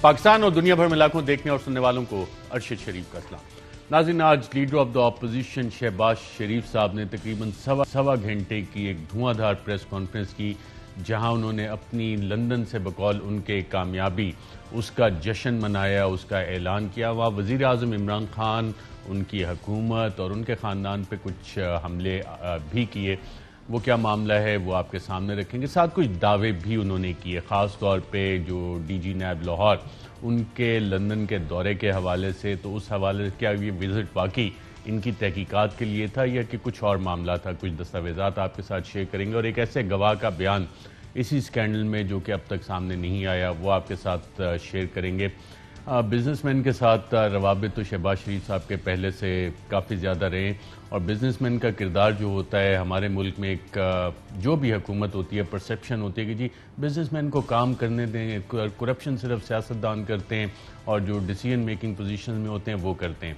پاکستان اور دنیا بھر میں لاکھوں دیکھنے اور سننے والوں کو ارشد شریف کا سلام۔ ناظرین، آج leader of the opposition Shehbaz Sharif صاحب نے تقریباً سوا گھنٹے کی ایک دھواں دھار پریس کانفرنس کی، جہاں انہوں نے اپنی لندن سے بقول ان کے کامیابی اس کا جشن منایا، اس کا اعلان کیا۔ وہاں وزیر اعظم عمران خان، ان کی حکومت اور ان کے خاندان پہ کچھ حملے بھی کیے۔ وہ کیا معاملہ ہے وہ آپ کے سامنے رکھیں گے، ساتھ کچھ دعوے بھی انہوں نے کیے، خاص طور پہ جو ڈی جی نیب لاہور ان کے لندن کے دورے کے حوالے سے۔ تو اس حوالے سے کیا یہ وزٹ واقعی ان کی تحقیقات کے لیے تھا یا کہ کچھ اور معاملہ تھا؟ کچھ دستاویزات آپ کے ساتھ شیئر کریں گے اور ایک ایسے گواہ کا بیان اسی سکینڈل میں جو کہ اب تک سامنے نہیں آیا وہ آپ کے ساتھ شیئر کریں گے۔ بزنس مین کے ساتھ روابط تو شہباز شریف صاحب کے پہلے سے کافی زیادہ رہے، اور بزنس مین کا کردار جو ہوتا ہے ہمارے ملک میں، ایک جو بھی حکومت ہوتی ہے پرسیپشن ہوتی ہے کہ جی بزنس مین کو کام کرنے دیں، کرپشن صرف سیاستدان کرتے ہیں اور جو ڈیسیژن میکنگ پوزیشن میں ہوتے ہیں وہ کرتے ہیں،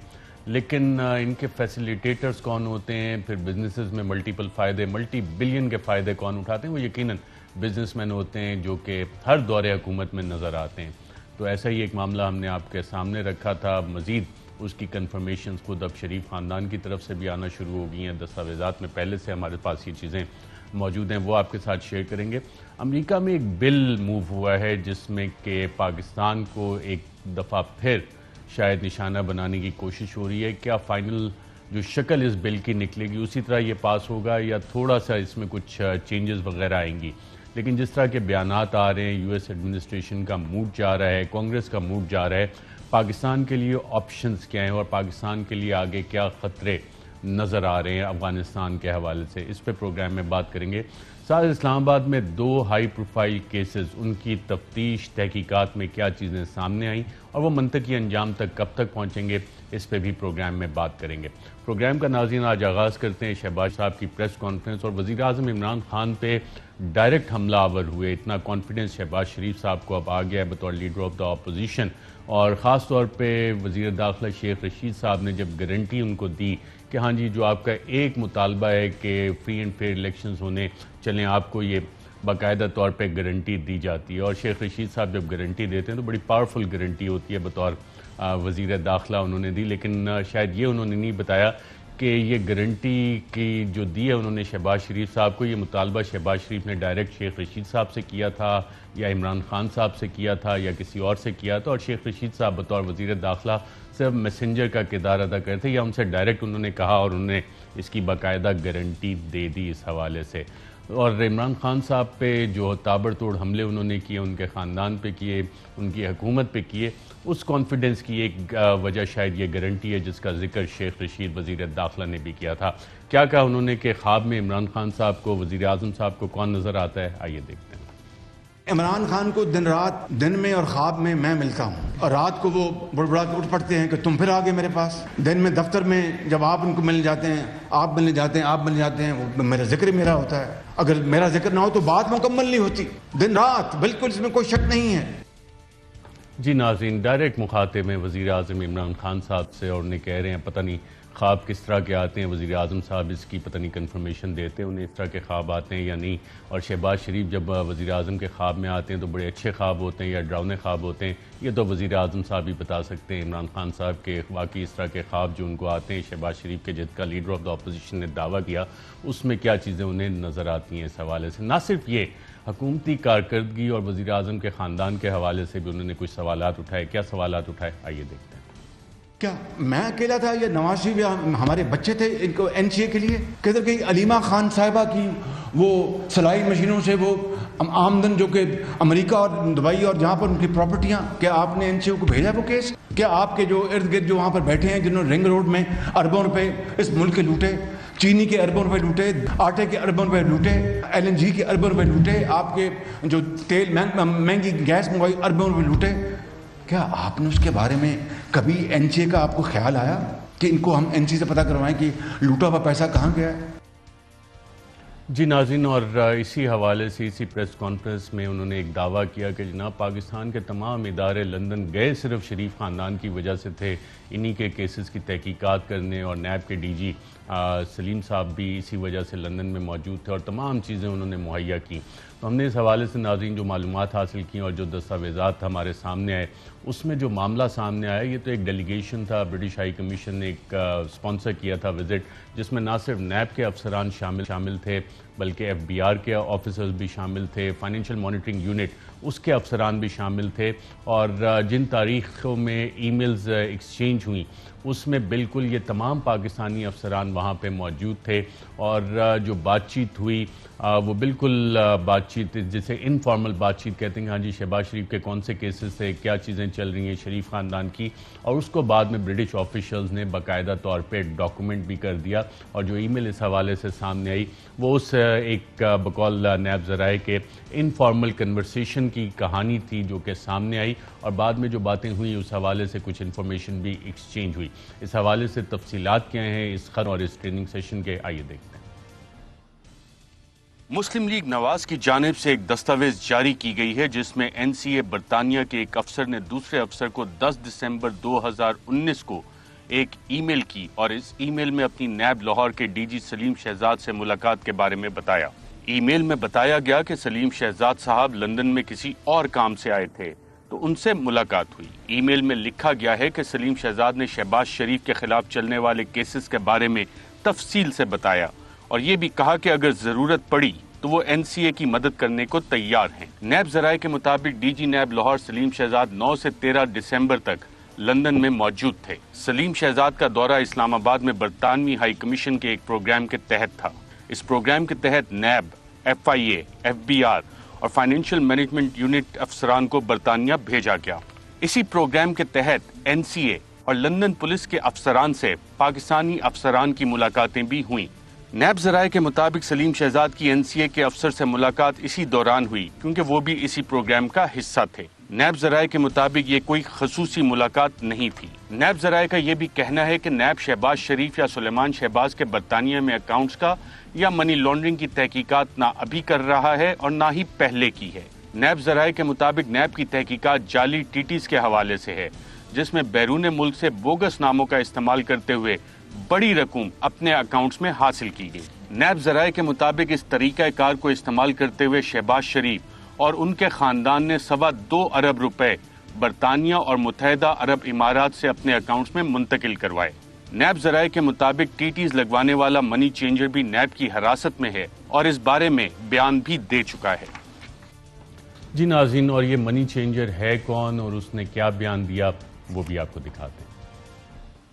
لیکن ان کے فیسیلیٹیٹرز کون ہوتے ہیں، پھر بزنسز میں ملٹی بلین کے فائدے کون اٹھاتے ہیں، وہ یقیناً بزنس مین ہوتے ہیں جو کہ ہر دور حکومت میں نظر آتے ہیں۔ تو ایسا ہی ایک معاملہ ہم نے آپ کے سامنے رکھا تھا، مزید اس کی کنفرمیشنز خود اب شریف خاندان کی طرف سے بھی آنا شروع ہو گئی ہیں، دستاویزات میں پہلے سے ہمارے پاس یہ چیزیں موجود ہیں، وہ آپ کے ساتھ شیئر کریں گے۔ امریکہ میں ایک بل موو ہوا ہے جس میں کہ پاکستان کو ایک دفعہ پھر شاید نشانہ بنانے کی کوشش ہو رہی ہے۔ کیا فائنل جو شکل اس بل کی نکلے گی اسی طرح یہ پاس ہوگا یا تھوڑا سا اس میں کچھ چینجز وغیرہ آئیں گی؟ لیکن جس طرح کے بیانات آ رہے ہیں، یو ایس ایڈمنسٹریشن کا موڈ جا رہا ہے، کانگریس کا موڈ جا رہا ہے، پاکستان کے لیے آپشنز کیا ہیں اور پاکستان کے لیے آگے کیا خطرے نظر آ رہے ہیں افغانستان کے حوالے سے، اس پہ پروگرام میں بات کریں گے۔ ساتھ اسلام آباد میں 2 ہائی پروفائل کیسز، ان کی تفتیش تحقیقات میں کیا چیزیں سامنے آئیں اور وہ منطقی انجام تک کب تک پہنچیں گے، اس پہ بھی پروگرام میں بات کریں گے۔ پروگرام کا ناظرین آج آغاز کرتے ہیں شہباز صاحب کی پریس کانفرنس اور وزیر اعظم عمران خان پہ ڈائریکٹ حملہ آور ہوئے۔ اتنا کانفیڈنس شہباز شریف صاحب کو اب آ گیا ہے بطور لیڈر آف دا اپوزیشن، اور خاص طور پہ وزیر داخلہ شیخ رشید صاحب نے جب گارنٹی ان کو دی کہ ہاں جی جو آپ کا ایک مطالبہ ہے کہ فری اینڈ فیئر الیکشنز ہونے چلیں، آپ کو یہ باقاعدہ طور پہ گارنٹی دی جاتی ہے، اور شیخ رشید صاحب جب گارنٹی دیتے ہیں تو بڑی پاورفل گارنٹی ہوتی ہے بطور وزیر داخلہ انہوں نے دی، لیکن شاید یہ انہوں نے نہیں بتایا کہ یہ گارنٹی کی جو دی ہے انہوں نے شہباز شریف صاحب کو، یہ مطالبہ شہباز شریف نے ڈائریکٹ شیخ رشید صاحب سے کیا تھا یا عمران خان صاحب سے کیا تھا یا کسی اور سے کیا تھا، اور شیخ رشید صاحب بطور وزیر داخلہ صرف میسنجر کا کردار ادا کرتے یا ان سے ڈائریکٹ انہوں نے کہا اور انہوں نے اس کی باقاعدہ گارنٹی دے دی اس حوالے سے۔ اور عمران خان صاحب پہ جو تابڑ توڑ حملے انہوں نے کیے، ان کے خاندان پہ کیے، ان کی حکومت پہ کیے، اس کانفیڈنس کی ایک وجہ شاید یہ گارنٹی ہے جس کا ذکر شیخ رشید وزیر داخلہ نے بھی کیا تھا۔ کیا کہا انہوں نے کہ خواب میں عمران خان صاحب کو، وزیر اعظم صاحب کو کون نظر آتا ہے، آئیے دیکھتے ہیں۔ عمران خان کو دن میں اور خواب میں ملتا ہوں، اور رات کو وہ بڑبڑا کے اٹھ پڑتے ہیں کہ تم پھر آگے میرے پاس۔ دن میں دفتر میں جب آپ ان کو ملنے جاتے ہیں، آپ ملنے جاتے ہیں، وہ میرا ذکر میرا ہوتا ہے، اگر میرا ذکر نہ ہو تو بات مکمل نہیں ہوتی، دن رات بالکل اس میں کوئی شک نہیں ہے۔ جی ناظرین، ڈائریکٹ مخاطب ہیں وزیر اعظم عمران خان صاحب سے، اور انہیں کہہ رہے ہیں پتہ نہیں خواب کس طرح کے آتے ہیں، وزیر اعظم صاحب اس کی پتہ نہیں کنفرمیشن دیتے ہیں انہیں اس طرح کے خواب آتے ہیں یا نہیں، اور شہباز شریف جب وزیر اعظم کے خواب میں آتے ہیں تو بڑے اچھے خواب ہوتے ہیں یا ڈراؤنے خواب ہوتے ہیں، یہ تو وزیر اعظم صاحب ہی بتا سکتے ہیں۔ عمران خان صاحب کے واقعی اس طرح کے خواب جو ان کو آتے ہیں، شہباز شریف کے جد کا لیڈر آف دا اپوزیشن نے دعویٰ کیا، اس میں کیا چیزیں انہیں نظر آتی ہیں اس حوالے سے؟ نہ صرف یہ، حکومتی کارکردگی اور وزیر اعظم کے خاندان کے حوالے سے بھی انہوں نے کچھ سوالات اٹھائے۔ کیا سوالات اٹھائے، آئیے دیکھتے ہیں۔ کیا میں اکیلا تھا یا نواز شریف یا ہمارے بچے تھے ان کو این سی اے کے لیے؟ کدھر گئی علیمہ خان صاحبہ کی وہ سلائی مشینوں سے وہ آمدن جو کہ امریکہ اور دبئی اور جہاں پر ان کی پراپرٹیاں، کیا آپ نے این سی او کو بھیجا وہ کیس؟ کیا آپ کے جو ارد گرد جو وہاں پر بیٹھے ہیں جنہوں نے رنگ روڈ میں اربوں روپے اس ملک کے لوٹے، چینی کے اربوں روپے لوٹے، آٹے کے اربوں روپے لوٹے، ایل این جی کے اربوں روپے لوٹے، آپ کے جو تیل مہنگی گیس منگوائی اربوں روپے لوٹے، کیا آپ نے اس کے بارے میں کبھی این سی اے کا آپ کو خیال آیا کہ ان کو ہم این سی سے پتہ کروائیں کہ لوٹا ہوا پیسہ کہاں گیا ہے؟ جی ناظرین، اور اسی حوالے سے اسی پریس کانفرنس میں انہوں نے ایک دعویٰ کیا کہ جناب پاکستان کے تمام ادارے لندن گئے صرف شریف خاندان کی وجہ سے تھے، انہی کے کیسز کی تحقیقات کرنے، اور نیب کے ڈی جی سلیم صاحب بھی اسی وجہ سے لندن میں موجود تھے اور تمام چیزیں انہوں نے مہیا کی. تو ہم نے اس حوالے سے ناظرین جو معلومات حاصل کی اور جو دستاویزات ہمارے سامنے آئے اس میں جو معاملہ سامنے آیا یہ تو ایک ڈیلیگیشن تھا. برٹش ہائی کمیشن نے ایک اسپانسر کیا تھا وزٹ جس میں نہ صرف نیب کے افسران شامل تھے بلکہ ایف بی آر کے آفیسرز بھی شامل تھے, فائنینشیل مانیٹرنگ یونٹ اس کے افسران بھی شامل تھے, اور جن تاریخوں میں ای میلز ایکسچینج ہوئیں اس میں بالکل یہ تمام پاکستانی افسران وہاں پہ موجود تھے. اور جو بات چیت ہوئی وہ بالکل بات چیت جسے انفارمل بات چیت کہتے ہیں. ہاں جی, شہباز شریف کے کون سے کیسز تھے, کیا چیزیں چل رہی ہیں شریف خاندان کی, اور اس کو بعد میں برٹش آفیشلز نے باقاعدہ طور پہ ڈاکومنٹ بھی کر دیا. اور جو ای میل اس حوالے سے سامنے آئی وہ اس ایک بقول نیب ذرائع کے انفارمل کنورسیشن کی کہانی تھی جو کہ سامنے آئی, اور بعد میں جو باتیں ہوئیں اس حوالے سے کچھ انفارمیشن بھی ایکسچینج ہوئی. اس حوالے سے تفصیلات کیا ہیں اس خبر اور اس ٹریننگ سیشن کے, آئیے دیکھتے ہیں. مسلم لیگ نواز کی جانب سے ایک دستاویز جاری کی گئی ہے جس میں این سی اے برطانیہ کے ایک افسر نے دوسرے افسر کو 10 دسمبر 2019 کو ایک ای میل کی اور اس ای میل میں اپنی نیب لاہور کے ڈی جی سلیم شہزاد سے ملاقات کے بارے میں بتایا. ای میل میں بتایا گیا کہ سلیم شہزاد صاحب لندن میں کسی اور کام سے آئے تھے تو ان سے ملاقات ہوئی. ای میل میں لکھا گیا ہے کہ سلیم شہزاد نے شہباز شریف کے خلاف چلنے والے کیسز کے بارے میں تفصیل سے بتایا اور یہ بھی کہا کہ اگر ضرورت پڑی تو وہ این سی اے کی مدد کرنے کو تیار ہیں. نیب ذرائع کے مطابق ڈی جی نیب لاہور سلیم شہزاد 9 سے 13 دسمبر تک لندن میں موجود تھے. سلیم شہزاد کا دورہ اسلام آباد میں برطانوی ہائی کمیشن کے ایک پروگرام کے تحت تھا. اس پروگرام کے تحت NAB, F I A, F B R اور فائنینشیل مینجمنٹ یونٹ افسران کو برطانیہ بھیجا گیا. اسی پروگرام کے تحت این سی اے اور لندن پولیس کے افسران سے پاکستانی افسران کی ملاقاتیں بھی ہوئیں. نیب ذرائع کے مطابق سلیم شہزاد کی این سی اے کے افسر سے ملاقات اسی دوران ہوئی کیونکہ وہ بھی اسی پروگرام کا حصہ تھے. نیب ذرائع کے مطابق یہ کوئی خصوصی ملاقات نہیں تھی. نیب ذرائع کا یہ بھی کہنا ہے کہ نیب شہباز شریف یا سلیمان شہباز کے برطانیہ میں اکاؤنٹس کا یا منی لانڈرنگ کی تحقیقات نہ ابھی کر رہا ہے اور نہ ہی پہلے کی ہے. نیب ذرائع کے مطابق نیب کی تحقیقات جعلی ٹی ٹیز کے حوالے سے ہے جس میں بیرون ملک سے بوگس ناموں کا استعمال کرتے ہوئے بڑی رقم اپنے اکاؤنٹس میں حاصل کی گئی. نیب ذرائع کے مطابق اس طریقہ کار کو استعمال کرتے ہوئے شہباز شریف اور ان کے خاندان نے 2.25 ارب روپے برطانیہ اور متحدہ عرب امارات سے اپنے اکاؤنٹس میں منتقل کروائے. نیب ذرائع کے مطابق ٹی ٹیز لگوانے والا منی چینجر بھی نیب کی حراست میں ہے اور اس بارے میں بیان بھی دے چکا ہے. جی ناظرین, اور یہ منی چینجر ہے کون اور اس نے کیا بیان دیا وہ بھی آپ کو دکھاتے ہیں.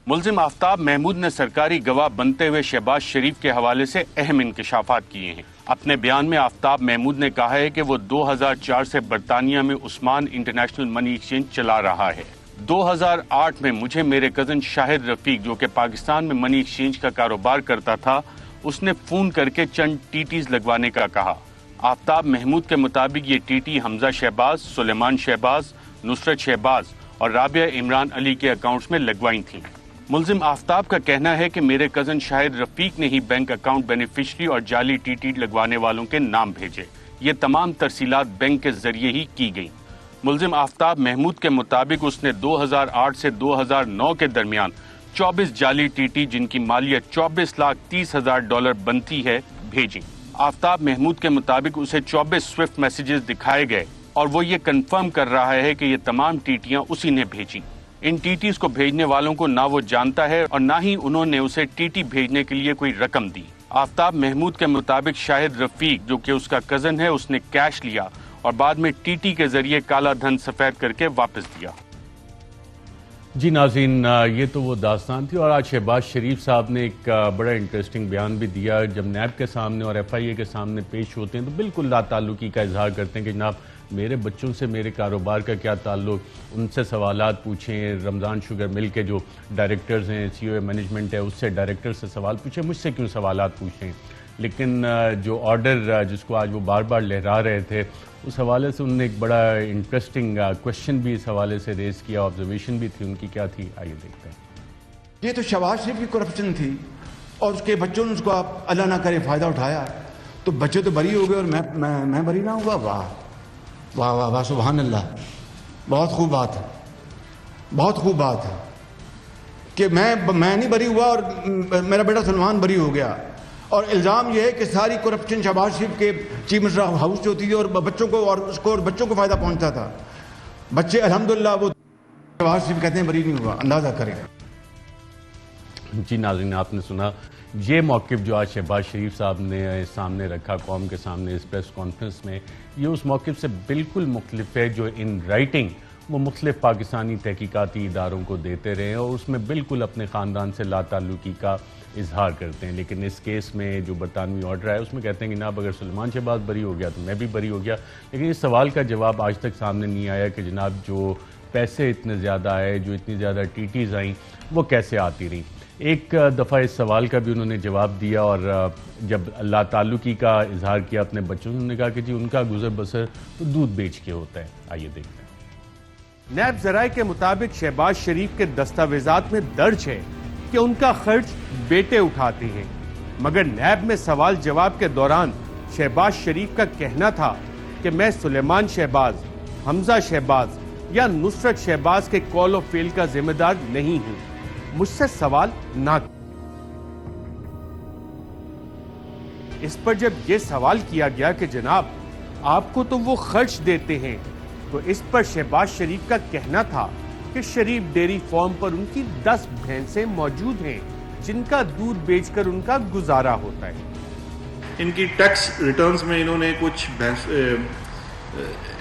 ملزم آفتاب محمود نے سرکاری گواہ بنتے ہوئے شہباز شریف کے حوالے سے اہم انکشافات کیے ہیں. اپنے بیان میں آفتاب محمود نے کہا ہے کہ وہ 2004 سے برطانیہ میں عثمان انٹرنیشنل منی ایکسچینج چلا رہا ہے. 2008 میں مجھے میرے کزن شاہد رفیق جو کہ پاکستان میں منی ایکسچینج کا کاروبار کرتا تھا اس نے فون کر کے چند ٹی ٹیز لگوانے کا کہا. آفتاب محمود کے مطابق یہ ٹی ٹی حمزہ شہباز, سلیمان شہباز, نصرت شہباز اور رابعہ عمران علی کے اکاؤنٹس میں لگوائی تھیں. ملزم آفتاب کا کہنا ہے کہ میرے کزن شاہد رفیق نے ہی بینک اکاؤنٹ بینیفیشری اور جعلی ٹی ٹی لگوانے والوں کے نام بھیجے. یہ تمام ترسیلات بینک کے ذریعے ہی کی گئیں. ملزم آفتاب محمود کے مطابق اس نے 2008 سے 2009 کے درمیان 24 جعلی ٹی ٹی جن کی مالیت $24,30,000 بنتی ہے بھیجی. آفتاب محمود کے مطابق اسے 24 سوئفٹ میسیجز دکھائے گئے اور وہ یہ کنفرم کر رہا ہے کہ یہ تمام ٹیٹیاں اسی نے بھیجی. ان ٹی ٹیز کو بھیجنے والوں کو نہ وہ جانتا ہے اور نہ ہی انہوں نے اسے ٹی ٹی بھیجنے کے لیے کوئی رقم دی. آفتاب محمود کے مطابق شاہد رفیق جو کہ اس کا کزن ہے اس نے کیش لیا اور بعد میں ٹی ٹی کے ذریعے کالا دھن سفید کر کے واپس دیا. جی ناظرین, یہ تو وہ داستان تھی اور آج شہباز شریف صاحب نے ایک بڑا انٹرسٹنگ بیان بھی دیا. جب نیب کے سامنے اور ایف آئی اے کے سامنے پیش ہوتے ہیں تو بالکل لا تعلقی کا اظہار کرتے ہیں کہ جناب میرے بچوں سے میرے کاروبار کا کیا تعلق, ان سے سوالات پوچھیں. رمضان شوگر مل کے جو ڈائریکٹرز ہیں, سی او اے مینجمنٹ ہے, اس سے ڈائریکٹر سے سوال پوچھیں, مجھ سے کیوں سوالات پوچھیں. لیکن جو آرڈر جس کو آج وہ بار بار لہرا رہے تھے اس حوالے سے انہوں نے ایک بڑا انٹرسٹنگ کویشچن بھی اس حوالے سے ریز کیا, آبزرویشن بھی تھی ان کی. کیا تھی آئیے دیکھتے ہیں. یہ تو شہباز شریف کی کرپشن تھی اور اس کے بچوں نے اس کو اللہ نہ کرے فائدہ اٹھایا تو بچے تو بری ہو گئے اور میں بری نہ ہوا. واہ واہ واہ واہ, سبحان اللہ, بہت خوب بات ہے, بہت خوب بات ہے. کہ میں نہیں بری ہوا اور میرا بیٹا سلمان بری ہو گیا. اور الزام یہ ہے کہ ساری کرپشن شہباز شریف کے چیف منسٹر ہاؤس سے ہوتی تھی اور بچوں کو فائدہ پہنچتا تھا. بچے الحمدللہ وہ شہباز شریف کہتے ہیں بری نہیں ہوا, اندازہ کریں. جی ناظرین, آپ نے سنا یہ موقف جو آج شہباز شریف صاحب نے سامنے رکھا قوم کے سامنے اس پریس کانفرنس میں, یہ اس موقف سے بالکل مختلف ہے جو ان رائٹنگ وہ مختلف پاکستانی تحقیقاتی اداروں کو دیتے رہے ہیں اور اس میں بالکل اپنے خاندان سے لا تعلقی کا اظہار کرتے ہیں. لیکن اس کیس میں جو برطانوی آرڈر ہے اس میں کہتے ہیں کہ جناب اگر سلیمان شہباز بری ہو گیا تو میں بھی بری ہو گیا. لیکن اس سوال کا جواب آج تک سامنے نہیں آیا کہ جناب جو پیسے اتنے زیادہ آئے, جو اتنی زیادہ ٹیٹیز آئیں, وہ کیسے آتی رہیں. ایک دفعہ اس سوال کا بھی انہوں نے جواب دیا اور جب لا تعلقی کا اظہار کیا اپنے بچوں سے, انہوں نے کہا کہ جی ان کا گزر بسر تو دودھ بیچ کے ہوتا ہے. آئیے دیکھتے ہیں. نیب ذرائع کے مطابق شہباز شریف کے دستاویزات میں درج ہے کہ ان کا خرچ بیٹے اٹھاتے ہیں, مگر نیب میں سوال جواب کے دوران شہباز شریف کا کہنا تھا کہ میں سلیمان شہباز, حمزہ شہباز یا نصرت شہباز کے کال آف فیل کا ذمہ دار نہیں ہوں, مجھ سے سوال نہ. اس پر جب یہ سوال کیا گیا کہ جناب آپ کو تو وہ خرچ دیتے ہیں, تو اس پر شہباز شریف کا کہنا تھا کہ شریف ڈیری فارم پر ان کی 10 بھینسیں موجود ہیں جن کا دودھ بیچ کر ان کا گزارا ہوتا ہے. ان کی ٹیکس ریٹرنز میں انہوں نے کچھ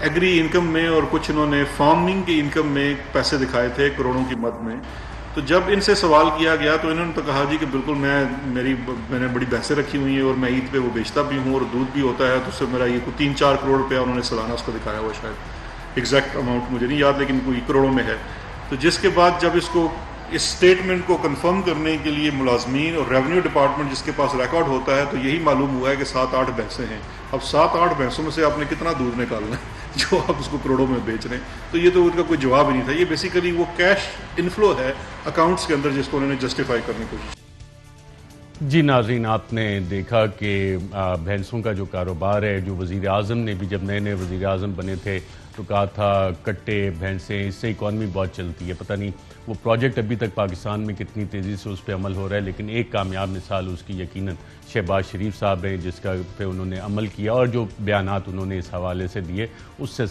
ایگری انکم میں اور کچھ انہوں نے فارمنگ کی انکم میں پیسے دکھائے تھے کروڑوں کی مد میں. تو جب ان سے سوال کیا گیا تو انہوں نے تو کہا جی کہ بالکل میں نے بڑی بھینسیں رکھی ہوئی ہیں اور میں عید پہ وہ بیچتا بھی ہوں اور دودھ بھی ہوتا ہے, تو اس سے میرا یہ 3-4 کروڑ روپیہ انہوں نے سالانہ اس کو دکھایا ہوا, شاید ایگزیکٹ اماؤنٹ مجھے نہیں یاد لیکن کوئی کروڑوں میں ہے. تو جس کے بعد جب اس اسٹیٹمنٹ کو کنفرم کرنے کے لیے ملازمین اور ریونیو ڈپارٹمنٹ جس کے پاس ریکارڈ ہوتا ہے, تو یہی معلوم ہوا ہے کہ 7-8 بھینسیں ہیں. اب 7-8 بھینسوں میں سے آپ نے کتنا دودھ نکالنا ہے جو آپ اس کو کروڑوں میں بیچ رہے ہیں. تو یہ تو ان کا کوئی جواب ہی نہیں تھا. یہ بیسیکلی وہ کیش انفلو ہے اکاؤنٹس کے اندر جس کو انہوں نے جسٹیفائی کرنے کی کوشش. جی ناظرین, آپ نے دیکھا کہ بھینسوں کا جو کاروبار ہے, جو وزیر اعظم نے بھی جب نئے نئے وزیر اعظم بنے تھے تو کہا تھا کٹے بھینسیں, اس سے اکانومی بہت چلتی ہے. پتہ نہیں وہ پروجیکٹ ابھی تک پاکستان میں کتنی تیزی سے اس پہ عمل ہو رہا ہے, لیکن ایک کامیاب مثال اس کی یقیناً شہباز شریف صاحب ہیں جس کا پہ انہوں نے عمل کیا اور جو بیانات انہوں نے اس حوالے سے دیے اس سے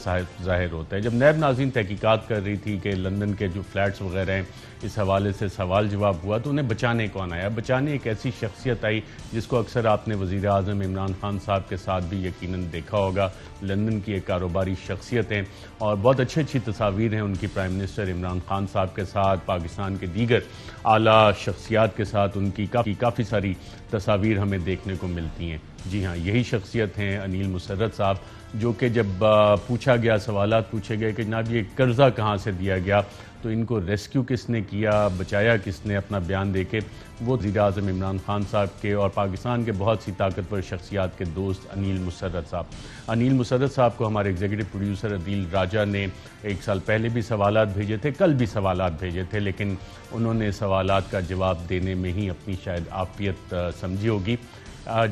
ظاہر ہوتا ہے. جب نیب ناظرین تحقیقات کر رہی تھی کہ لندن کے جو فلیٹس وغیرہ ہیں اس حوالے سے سوال جواب ہوا تو انہیں بچانے کون آیا؟ بچانے ایک ایسی شخصیت آئی جس کو اکثر آپ نے وزیر اعظم عمران خان صاحب کے ساتھ بھی یقیناً دیکھا ہوگا. لندن کی ایک کاروباری شخصیت ہیں اور بہت اچھی تصاویر ہیں ان کی پرائم منسٹر عمران خان صاحب کے ساتھ, پاکستان کے دیگر اعلیٰ شخصیات کے ساتھ ان کی کافی ساری تصاویر ہمیں دیکھنے کو ملتی ہیں. جی ہاں, یہی شخصیت ہیں انیل مسرت صاحب, جو کہ جب پوچھا گیا, سوالات پوچھے گئے کہ جناب یہ قرضہ کہاں سے دیا گیا تو ان کو ریسکیو کس نے کیا, بچایا کس نے, اپنا بیان دے کے وہ وزیر اعظم عمران خان صاحب کے اور پاکستان کے بہت سی طاقتور شخصیات کے دوست انیل مسرت صاحب. انیل مسرت صاحب کو ہمارے ایگزیکٹو پروڈیوسر عدیل راجہ نے 1 سال پہلے بھی سوالات بھیجے تھے, کل بھی سوالات بھیجے تھے, لیکن انہوں نے سوالات کا جواب دینے میں ہی اپنی شاید عافیت سمجھی ہوگی,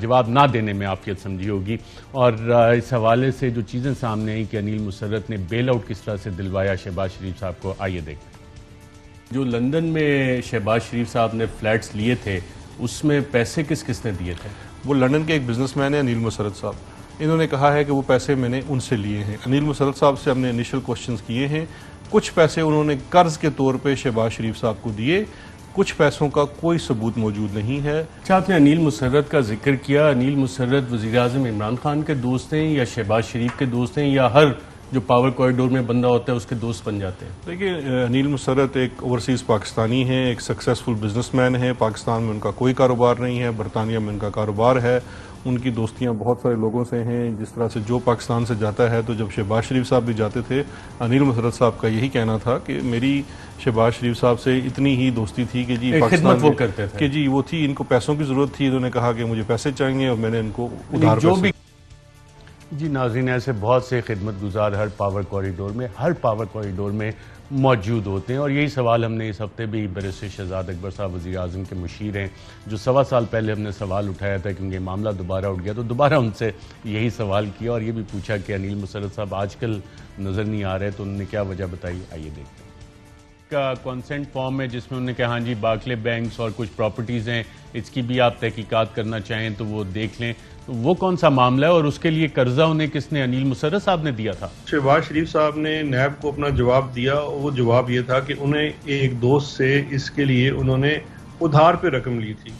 جواب نہ دینے میں عافیت سمجھی ہوگی. اور اس حوالے سے جو چیزیں سامنے آئیں کہ انیل مسرت نے بیل آؤٹ کس طرح سے دلوایا شہباز شریف صاحب کو, آئیے دیکھیں. جو لندن میں شہباز شریف صاحب نے فلیٹس لیے تھے اس میں پیسے کس نے دیے تھے؟ وہ لندن کے ایک بزنس مین ہیں انیل مسرت صاحب. انہوں نے کہا ہے کہ وہ پیسے میں نے ان سے لیے ہیں. انیل مسرت صاحب سے ہم نے انیشل کوشچنز کیے ہیں. کچھ پیسے انہوں نے قرض کے طور پہ شہباز شریف صاحب کو دیے, کچھ پیسوں کا کوئی ثبوت موجود نہیں ہے. اچھا, آپ نے انیل مسرت کا ذکر کیا. انیل مسرت وزیر اعظم عمران خان کے دوست ہیں یا شہباز شریف کے دوست ہیں یا ہر جو پاور کوریڈور میں بندہ ہوتا ہے اس کے دوست بن جاتے ہیں؟ دیکھیے, انیل مسرت ایک اوورسیز پاکستانی ہیں, ایک سکسیسفل بزنس مین ہیں. پاکستان میں ان کا کوئی کاروبار نہیں ہے, برطانیہ میں ان کا کاروبار ہے. ان کی دوستیاں بہت سارے لوگوں سے ہیں. جس طرح سے جو پاکستان سے جاتا ہے, تو جب شہباز شریف صاحب بھی جاتے تھے, انیل مسرت صاحب کا یہی کہنا تھا کہ میری شہباز شریف صاحب سے اتنی ہی دوستی تھی کہ جی خدمت وہ کرتے تھے, کہ جی وہ تھی, ان کو پیسوں کی ضرورت تھی, انہوں نے کہا کہ مجھے پیسے چاہیے اور میں نے ان کو ادھار جو پیسے. بھی. جی ناظرین, ایسے بہت سے خدمت گزار ہر پاور کوریڈور میں موجود ہوتے ہیں اور یہی سوال ہم نے اس ہفتے بھی بیرسٹر شہزاد اکبر صاحب وزیر اعظم کے مشیر ہیں جو 1.25 سال پہلے ہم نے سوال اٹھایا تھا کیونکہ معاملہ دوبارہ اٹھ گیا تو دوبارہ ان سے یہی سوال کیا اور یہ بھی پوچھا کہ انیل مسرت صاحب آج کل نظر نہیں آ رہے تو انہوں نے کیا وجہ بتائی, آئیے دیکھتے ہیں. کانسینٹ فارم ہے جس میں انہوں نے کہا ہاں جی بارکلے بینکس اور کچھ پراپرٹیز ہیں, اس کی بھی آپ تحقیقات کرنا چاہیں تو وہ دیکھ لیں, تو وہ کون سا معاملہ ہے اور اس کے لیے قرضہ انہیں کس نے, انیل مسرت صاحب نے دیا تھا؟ شہباز شریف صاحب نے نیب کو اپنا جواب دیا, اور وہ جواب یہ تھا کہ انہیں ایک دوست سے اس کے لیے انہوں نے ادھار پہ رقم لی تھی,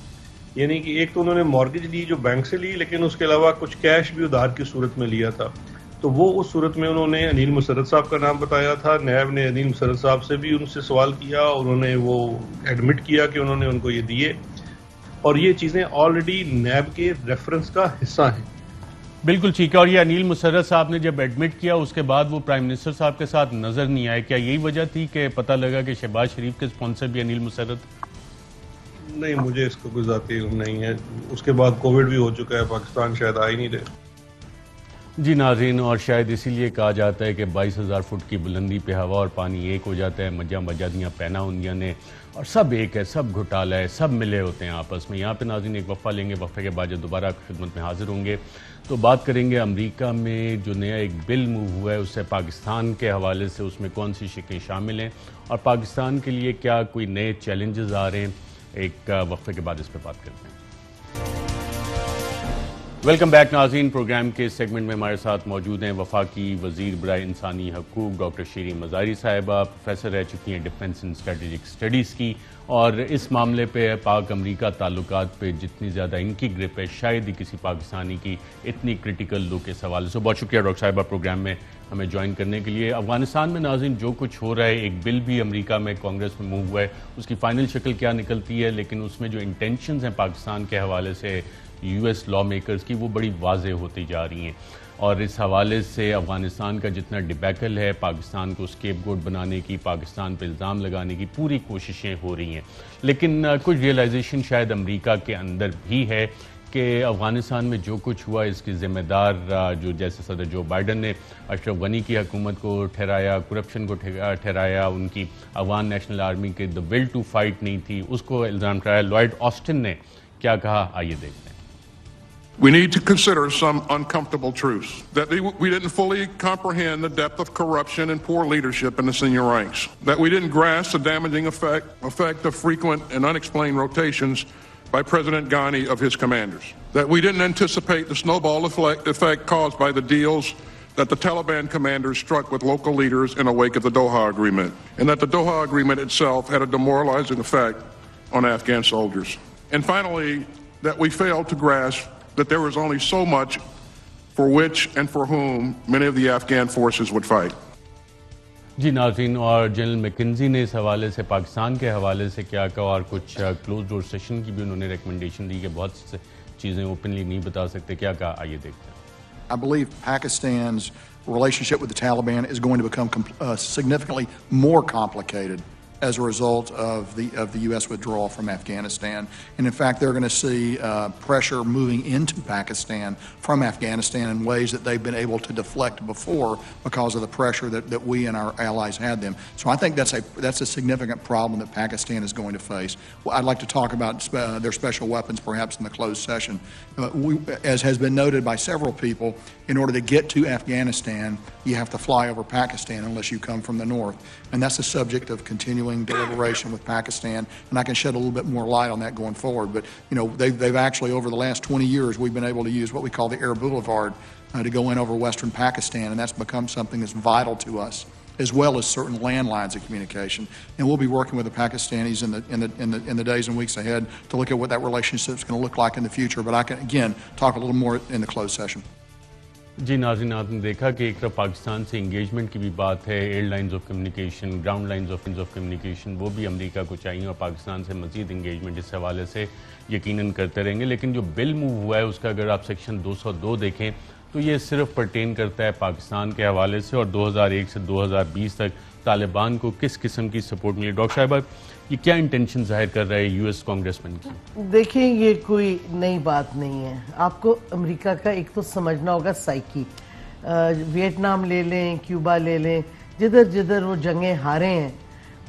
یعنی کہ ایک تو انہوں نے مارگیج لی جو بینک سے لی, لیکن اس کے علاوہ کچھ کیش بھی ادھار کی صورت میں لیا تھا. تو وہ اس صورت میں انہوں نے انیل مسرت صاحب کا نام بتایا تھا. نیب نے انیل مسرت صاحب سے بھی ان سے سوال کیا, اور انہوں نے وہ ایڈمٹ کیا کہ انہوں نے ان کو یہ دیے, اور یہ چیزیں آلریڈی نیب کے ریفرنس کا حصہ ہیں. بالکل ٹھیک ہے. اور یہ انیل مسرت صاحب نے جب ایڈمٹ کیا اس کے بعد وہ پرائم منسٹر صاحب کے ساتھ نظر نہیں آئے, کیا یہی وجہ تھی کہ پتہ لگا کہ شہباز شریف کے اسپانسر بھی انیل مسرت؟ نہیں, مجھے اس کا کوئی ذاتی علم نہیں ہے. اس کے بعد کووڈ بھی ہو چکا ہے, پاکستان شاید آ ہی نہیں رہے. جی ناظرین, اور شاید اسی لیے کہا جاتا ہے کہ 22,000 فٹ کی بلندی پہ ہوا اور پانی ایک ہو جاتا ہے, مجھا مجا دیاں پینا ہوندیاں نے, اور سب ایک ہے, سب گھٹالا ہے, سب ملے ہوتے ہیں آپس میں. یہاں پہ ناظرین ایک وقفہ لیں گے, وقفے کے بعد جو دوبارہ خدمت میں حاضر ہوں گے تو بات کریں گے امریکہ میں جو نیا ایک بل موو ہوا ہے اس سے پاکستان کے حوالے سے اس میں کون سی شکیں شامل ہیں اور پاکستان کے لیے کیا کوئی نئے چیلنجز آ رہے ہیں. ایک وقفے کے بعد اس پہ بات کرتے ہیں. ویلکم بیک ناظرین. پروگرام کے سیگمنٹ میں ہمارے ساتھ موجود ہیں وفاقی وزیر برائے انسانی حقوق ڈاکٹر شیریں مزاری صاحبہ, پروفیسر رہ چکی ہیں ڈیفنس اینڈ اسٹریٹجک اسٹڈیز کی, اور اس معاملے پہ پاک امریکہ تعلقات پہ جتنی زیادہ ان کی گرپ ہے شاید ہی کسی پاکستانی کی اتنی کرٹیکل لک اس حوالے سے. بہت شکریہ ڈاکٹر صاحبہ پروگرام میں ہمیں جوائن کرنے کے لیے. افغانستان میں ناظرین جو کچھ ہو رہا ہے, ایک بل بھی امریکہ میں کانگریس میں موو ہوا ہے, اس کی فائنل شکل کیا نکلتی ہے, لیکن اس میں جو انٹینشنز ہیں پاکستان کے حوالے سے یو ایس لا میکرز کی وہ بڑی واضح ہوتی جا رہی ہیں, اور اس حوالے سے افغانستان کا جتنا ڈبیکل ہے پاکستان کو اسکیپ گوٹ بنانے کی, پاکستان پہ الزام لگانے کی پوری کوششیں ہو رہی ہیں, لیکن کچھ ریئلائزیشن شاید امریکہ کے اندر بھی ہے کہ افغانستان میں جو کچھ ہوا اس کی ذمہ دار جو جیسے صدر جو بائیڈن نے اشرف غنی کی حکومت کو ٹھہرایا, کرپشن کو ٹھہرایا, ان کی افغان نیشنل آرمی کے the will to fight نہیں تھی, اس کو الزام ٹھہرایا. لوائڈ آسٹن نے کیا کہا, آئیے دیکھتے ہیں. We need to consider some uncomfortable truths, that we didn't fully comprehend the depth of corruption and poor leadership in the senior ranks, that we didn't grasp the damaging effect of frequent and unexplained rotations by President Ghani of his commanders, that we didn't anticipate the snowball effect caused by the deals that the Taliban commanders struck with local leaders in the wake of the Doha Agreement, and that the Doha Agreement itself had a demoralizing effect on Afghan soldiers. And finally, that we failed to grasp that there was only so much for which and for whom many of the Afghan forces would fight. جی ناظرین, اور general Mackenzie نے اس حوالے سے پاکستان کے حوالے سے کیا کہا, اور کچھ کلوز ڈور سیشن کی بھی انہوں نے ریکمنڈیشن دی کہ بہت سے چیزیں اوپنلی نہیں بتا سکتے, کیا کہا, آئیے دیکھتے ہیں. I believe Pakistan's relationship with the Taliban is going to become significantly more complicated as a result of the U.S. withdrawal from Afghanistan. And in fact, they're going to see pressure moving into Pakistan from Afghanistan in ways that they've been able to deflect before because of the pressure that we and our allies had them. So I think that's a significant problem that Pakistan is going to face. Well, I'd like to talk about their special weapons perhaps in the closed session. As has been noted by several people, in order to get to Afghanistan, you have to fly over Pakistan unless you come from the north. And that's the subject of continuing deliberation with Pakistan, and I can shed a little bit more light on that going forward. But you know, they've actually, over the last 20 years, we've been able to use what we call the Air Boulevard to go in over western Pakistan, and that's become something that's vital to us, as well as certain landlines of communication. And we'll be working with the Pakistanis in the days and weeks ahead to look at what that relationship is going to look like in the future. But I can again talk a little more in the closed session. جی ناظرین, آپ نے دیکھا کہ ایک طرف پاکستان سے engagement کی بھی بات ہے, air lines of communication, ground lines of communication, وہ بھی امریکہ کو چاہیے اور پاکستان سے مزید انگیجمنٹ اس حوالے سے یقیناً کرتے رہیں گے. لیکن جو بل موو ہوا ہے اس کا اگر آپ سیکشن 202 دیکھیں تو یہ صرف پرٹین کرتا ہے پاکستان کے حوالے سے, اور 2001 سے 2020 تک طالبان کو کس قسم کی سپورٹ ملی. ڈاکٹر صاحبہ, یہ کیا انٹینشن ظاہر کر رہا ہے یو ایس کانگریس مین کی؟ دیکھیں, یہ کوئی نئی بات نہیں ہے. آپ کو امریکہ کا ایک تو سمجھنا ہوگا سائیکی. ویٹنام لے لیں, کیوبا لے لیں, جدھر جدھر وہ جنگیں ہارے ہیں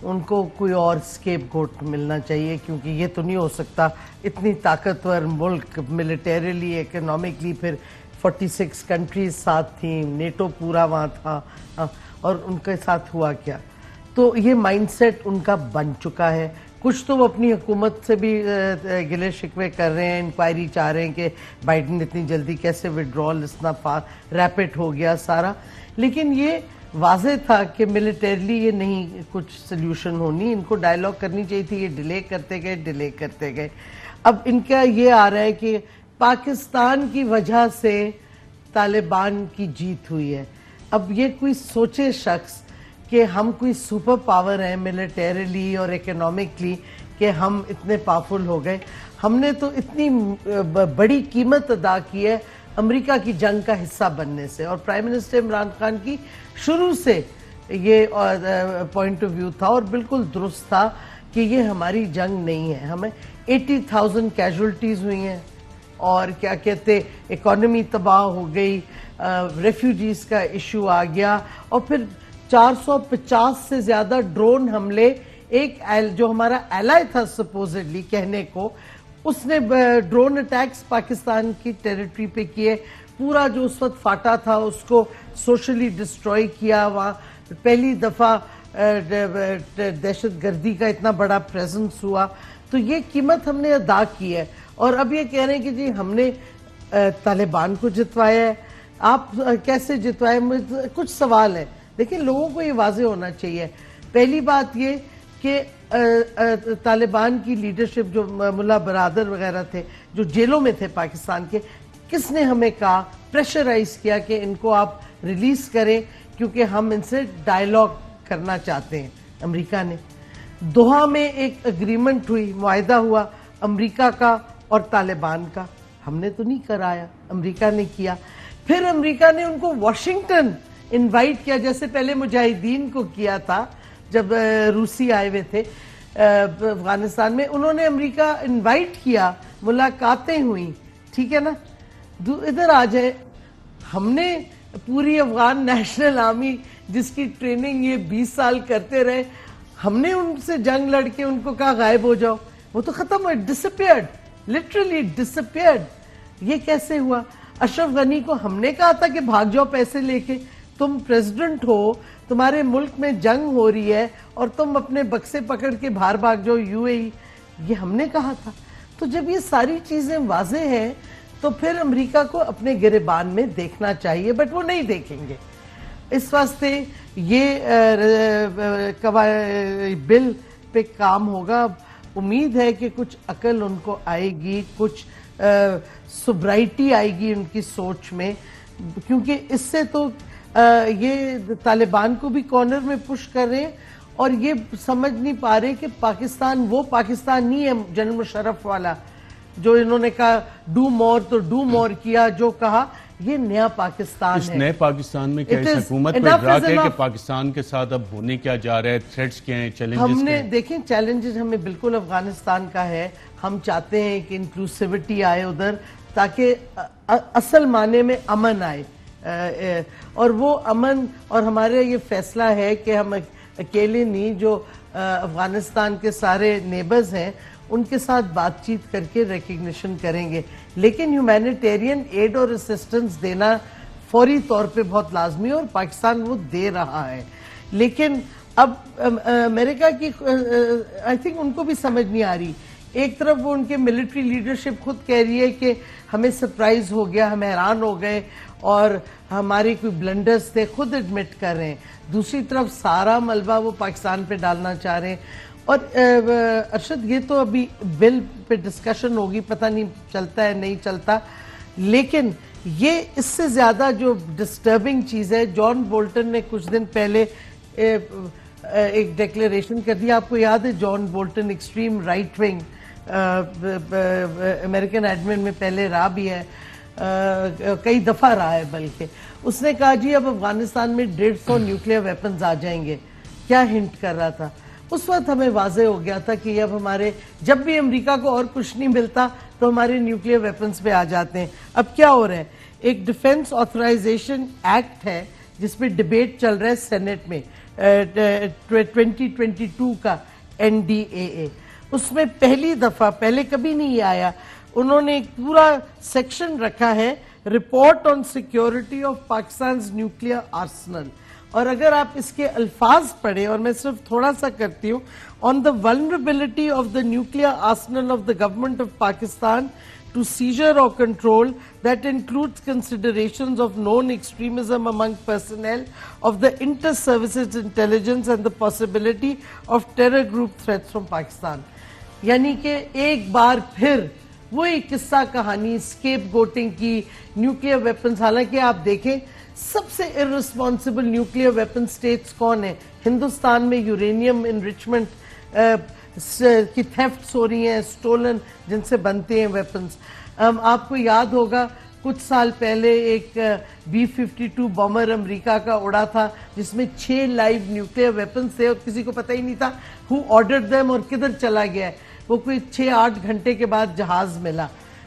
ان کو کوئی اور اسکیپ گوٹ ملنا چاہیے, کیونکہ یہ تو نہیں ہو سکتا اتنی طاقتور ملک ملیٹریلی, اکنامکلی, پھر 46 کنٹریز ساتھ تھیں, نیٹو پورا وہاں تھا, اور ان کے ساتھ ہوا کیا. تو یہ مائنڈ سیٹ ان کا بن چکا ہے. کچھ تو وہ اپنی حکومت سے بھی گلے شکوے کر رہے ہیں, انکوائری چاہ رہے ہیں کہ بائیڈن اتنی جلدی کیسے وڈرال اتنا ریپڈ ہو گیا سارا. لیکن یہ واضح تھا کہ ملٹریلی یہ نہیں کچھ سلیوشن ہونی, ان کو ڈائیلاگ کرنی چاہیے تھی. یہ ڈیلے کرتے گئے. اب ان کا یہ آ رہا ہے کہ پاکستان کی وجہ سے طالبان کی جیت ہوئی ہے. اب یہ کوئی سوچے شخص کہ ہم کوئی سپر پاور ہیں ملٹریلی اور اکنامکلی کہ ہم اتنے پاورفل ہو گئے. ہم نے تو اتنی بڑی قیمت ادا کی ہے امریکہ کی جنگ کا حصہ بننے سے, اور پرائم منسٹر عمران خان کی شروع سے یہ پوائنٹ آف ویو تھا اور بالکل درست تھا کہ یہ ہماری جنگ نہیں ہے. ہمیں 80,000 کیجولٹیز ہوئی ہیں اور کیا کہتے اکانومی تباہ ہو گئی, ریفیوجیز کا ایشو آ گیا, اور پھر 450 سے زیادہ ڈرون حملے. ایک جو ہمارا ایلائی تھا سپوزڈلی کہنے کو, اس نے ڈرون اٹیکس پاکستان کی ٹیریٹری پہ کیے. پورا جو اس وقت فاٹا تھا اس کو سوشلی ڈسٹروائے کیا. وہاں پہلی دفعہ دہشت گردی کا اتنا بڑا پریزنس ہوا. تو یہ قیمت ہم نے ادا کی ہے. اور اب یہ کہہ رہے ہیں کہ جی ہم نے طالبان کو جتوایا ہے. آپ کیسے جتوائے؟ کچھ سوال ہے. دیکھیں, لوگوں کو یہ واضح ہونا چاہیے. پہلی بات یہ کہ طالبان کی لیڈرشپ جو ملا برادر وغیرہ تھے جو جیلوں میں تھے پاکستان کے, کس نے ہمیں کہا, پریشرائز کیا کہ ان کو آپ ریلیز کریں کیونکہ ہم ان سے ڈائیلاگ کرنا چاہتے ہیں؟ امریکہ نے. دوحہ میں ایک اگریمنٹ ہوئی, معاہدہ ہوا امریکہ کا اور طالبان کا. ہم نے تو نہیں کرایا, امریکہ نے کیا. پھر امریکہ نے ان کو واشنگٹن انوائٹ کیا, جیسے پہلے مجاہدین کو کیا تھا جب روسی آئے ہوئے تھے افغانستان میں. انہوں نے امریکہ انوائٹ کیا, ملاقاتیں ہوئیں, ٹھیک ہے نا. ادھر آ جائے, ہم نے پوری افغان نیشنل آرمی جس کی ٹریننگ یہ 20 سال کرتے رہے, ہم نے ان سے جنگ لڑ کے ان کو کہا غائب ہو جاؤ. وہ تو ختم ہوئے, ڈسپیئرڈ, لٹرلی ڈسپیئرڈ. یہ کیسے ہوا؟ اشرف غنی کو ہم نے کہا تھا کہ بھاگ جاؤ پیسے لے کے, تم پریزیڈنٹ ہو, تمہارے ملک میں جنگ ہو رہی ہے اور تم اپنے بکسے پکڑ کے باہر بھاگ جاؤ UAE. یہ ہم نے کہا تھا. تو جب یہ ساری چیزیں واضح ہیں تو پھر امریکہ کو اپنے گریبان میں دیکھنا چاہیے, بٹ وہ نہیں دیکھیں گے. اس واسطے یہ بل پہ کام ہوگا. امید ہے کہ کچھ عقل ان کو آئے گی, کچھ سوبرائٹی آئے گی ان کی سوچ میں, کیونکہ اس سے تو یہ طالبان کو بھی کارنر میں پش کر رہے ہیں اور یہ سمجھ نہیں پا رہے کہ پاکستان وہ پاکستان نہیں ہے جنرل مشرف والا جو انہوں نے کہا ڈو مور تو ڈو مور کیا, جو کہا یہ نیا پاکستان اس ہے. نئے پاکستان میں کیا اس حکومت کو ادراک ہے کہ پاکستان کے ساتھ اب ہونے کیا جا رہا ہے, تھریٹس کیا ہیں, چیلنجز ہم کیا نے ہیں؟ دیکھیں چیلنجز ہمیں بالکل افغانستان کا ہے. ہم چاہتے ہیں کہ انکلوسیوٹی آئے ادھر تاکہ اصل معنی میں امن آئے, اور وہ امن اور ہمارے یہ فیصلہ ہے کہ ہم اکیلے نہیں, جو افغانستان کے سارے نیبرز ہیں ان کے ساتھ بات چیت کر کے ریکگنیشن کریں گے. لیکن ہیومینیٹیرین ایڈ اور اسسٹنس دینا فوری طور پہ بہت لازمی ہے اور پاکستان وہ دے رہا ہے. لیکن اب امریکہ کی آئی تھنک ان کو بھی سمجھ نہیں آ رہی. ایک طرف وہ ان کے ملٹری لیڈرشپ خود کہہ رہی ہے کہ ہمیں سرپرائز ہو گیا, ہم حیران ہو گئے اور ہمارے کوئی بلنڈرز تھے, خود ایڈمٹ کر رہے ہیں. دوسری طرف سارا ملبہ وہ پاکستان پہ ڈالنا چاہ رہے ہیں. اور ارشد یہ تو ابھی بل پہ ڈسکشن ہوگی, پتہ نہیں چلتا ہے نہیں چلتا. لیکن یہ اس سے زیادہ جو ڈسٹربنگ چیز ہے, جان بولٹن نے کچھ دن پہلے ایک ڈیکلیریشن کر دیا. آپ کو یاد ہے John Bolton extreme right wing American admin میں پہلے رہا بھی ہے, کئی دفعہ رہا ہے بلکہ. اس نے کہا جی اب افغانستان میں 150 نیوکلیئر ویپنز آ جائیں گے. کیا ہنٹ کر رہا تھا؟ اس وقت ہمیں واضح ہو گیا تھا کہ اب ہمارے جب بھی امریکہ کو اور کچھ نہیں ملتا تو ہمارے نیوکلیئر ویپنز پہ آ جاتے ہیں. اب کیا ہو رہا ہے, ایک ڈیفنس آتھرائزیشن ایکٹ ہے جس پہ ڈیبیٹ چل رہا ہے سینٹ میں 2022 کا NDAA. اس میں پہلی دفعہ, پہلے کبھی نہیں آیا, انہوں نے ایک پورا سیکشن رکھا ہے report on security of Pakistan's nuclear arsenal. اور اگر آپ اس کے الفاظ پڑھیں, اور میں صرف تھوڑا سا کرتی ہوں, on the vulnerability of the nuclear arsenal of the government of Pakistan to seizure or control that includes considerations of known extremism among personnel of the inter-services intelligence and the possibility of terror group threats from Pakistan. یعنی کہ ایک بار پھر وہی قصہ کہانی escape گوٹنگ کی, nuclear weapons. حالانکہ آپ دیکھیں سب سے ارسپانسبل نیوکلیئر ویپن سٹیٹس کون ہیں؟ ہندوستان میں یورینیم انریچمنٹ کی تھیفٹس ہو رہی ہیں, سٹولن, جن سے بنتے ہیں ویپنز. آپ کو یاد ہوگا کچھ سال پہلے ایک B-52 بومر امریکہ کا اڑا تھا جس میں 6 لائیو نیوکلیئر ویپنز تھے اور کسی کو پتہ ہی نہیں تھا who ordered them اور کدھر چلا گیا ہے. وہ کوئی 6-8 گھنٹے کے بعد جہاز ملا.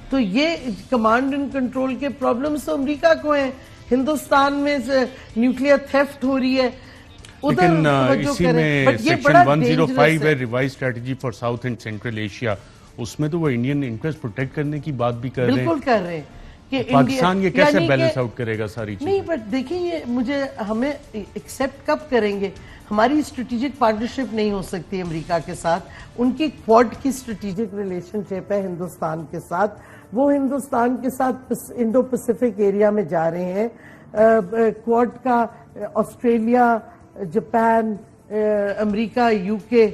تو یہ کمانڈ اینڈ کنٹرول کے پرابلمز تو امریکہ کو ہیں. ہندوستان میں نیوکلیئر تھیفٹ ہو رہی ہے. لیکن اسی میں سیکشن 105 ہے revise strategy for south and central Asia, اس میں تو وہ انڈین انٹرسٹ پروٹیکٹ کرنے کی بات بھی کر رہے ہیں. بالکل کر رہے ہیں کہ پاکستان یہ کیسے بیلنس آؤٹ کرے گا ساری چیزیں؟ نہیں, بٹ دیکھیں یہ ہمیں ایکسیپٹ کب کریں گے؟ ہماری اسٹریٹجک پارٹنرشپ نہیں ہو سکتی امریکہ کے ساتھ. ان کی کوڈ کی اسٹریٹجک ریلیشن شپ ہے ہندوستان کے ساتھ. وہ ہندوستان کے ساتھ انڈو پیسیفک ایریا میں جا رہے ہیں. کوڈ کا آسٹریلیا, جاپان, امریکہ, UK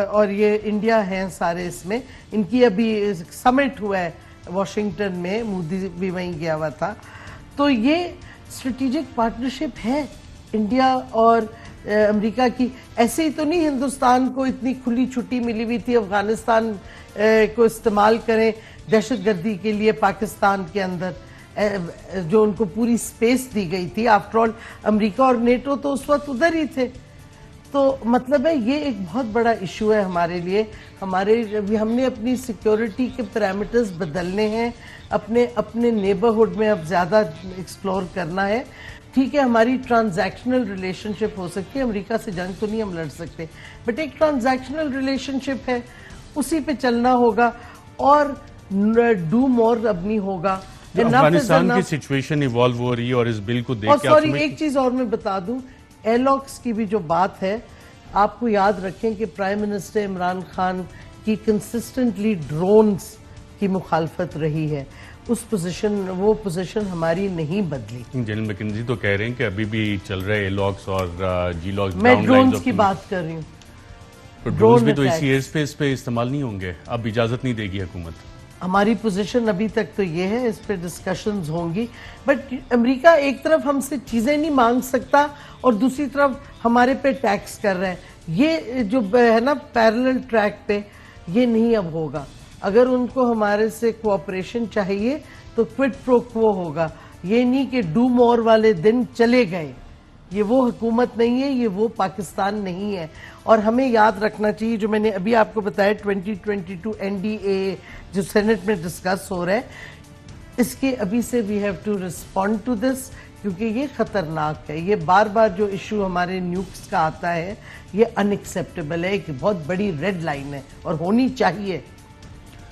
اور یہ انڈیا ہیں سارے اس میں. ان کی ابھی سمٹ ہوا ہے واشنگٹن میں, مودی بھی وہیں گیا ہوا تھا. تو یہ اسٹریٹجک پارٹنرشپ ہے انڈیا اور امریکہ کی. ایسے ہی تو نہیں ہندوستان کو اتنی کھلی چھٹی ملی ہوئی تھی افغانستان کو استعمال کریں دہشت گردی کے لیے پاکستان کے اندر, جو ان کو پوری سپیس دی گئی تھی. آفٹر آل امریکہ اور نیٹو تو اس وقت ادھر ہی تھے. تو مطلب ہے یہ ایک بہت بڑا ایشو ہے ہمارے لیے. ہم نے اپنی سیکیورٹی کے پیرامیٹرز بدلنے ہیں, اپنے نیبرہڈ میں اب زیادہ ایکسپلور کرنا ہے. ٹھیک ہے ہماری ٹرانزیکشنل ریلیشن شپ ہو سکتی ہے, امریکہ سے جنگ تو نہیں ہم لڑ سکتے, بٹ ایک ٹرانزیکشنل ریلیشن شپ ہے, اسی پہ چلنا ہوگا. اور ڈو مور اب نہیں ہوگا. افغانستان کی سچویشن ایوالو ہو رہی ہے اور اس بل کو دیکھ کے سوری ایک چیز اور میں بتا دوں, ایلوکس کی بھی جو بات ہے, آپ کو یاد رکھیں کہ پرائم منسٹر عمران خان کی کنسسٹنٹلی ڈرونز کی مخالفت رہی ہے. وہ پوزیشن ہماری نہیں بدلی. جنرل میکنزی تو کہہ رہے ہیں کہ ابھی بھی چل رہے ایلوکس اور جی لاکس. میں ڈرونز کی بات کر رہی ہوں. ڈرونز بھی تو اسی ایئر سپیس پہ استعمال نہیں ہوں گے, اب اجازت نہیں دے گی حکومت. ہماری پوزیشن ابھی تک تو یہ ہے, اس پہ ڈسکشنز ہوں گی. بٹ امریکہ ایک طرف ہم سے چیزیں نہیں مانگ سکتا اور دوسری طرف ہمارے پہ ٹیکس کر رہا ہے. یہ جو ہے نا پیرلل ٹریک پہ, یہ نہیں اب ہوگا. اگر ان کو ہمارے سے کوآپریشن چاہیے تو کوئٹ پرو کوو ہوگا. یہ نہیں کہ ڈو مور والے دن چلے گئے. یہ وہ حکومت نہیں ہے, یہ وہ پاکستان نہیں ہے. اور ہمیں یاد رکھنا چاہیے جو میں نے ابھی آپ کو بتایا 2022 NDAA جو سینٹ میں ڈسکس ہو رہا ہے, اس کے ابھی سے we have to respond to this, کیونکہ یہ خطرناک ہے. یہ بار بار جو ایشو ہمارے نیوکس کا آتا ہے یہ ان ایکسیپٹیبل ہے, ایک بہت بڑی ریڈ لائن ہے اور ہونی چاہیے.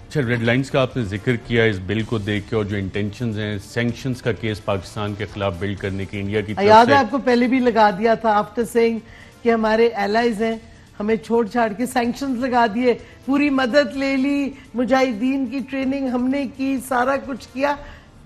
اچھا, ریڈ لائنز کا آپ نے ذکر کیا اس بل کو دیکھ کے, اور جو انٹینشنز ہیں سینکشنز کا کیس پاکستان کے خلاف بلڈ کرنے کی انڈیا کی طرف سے. یاد ہے آپ کو پہلے بھی لگا دیا تھا آفٹر سیئنگ کہ ہمارے ایلائز ہیں, ہمیں چھوڑ چھاڑ کے سینکشنز لگا دیے, پوری مدد لے لی, مجاہدین کی ٹریننگ ہم نے کی, سارا کچھ کیا,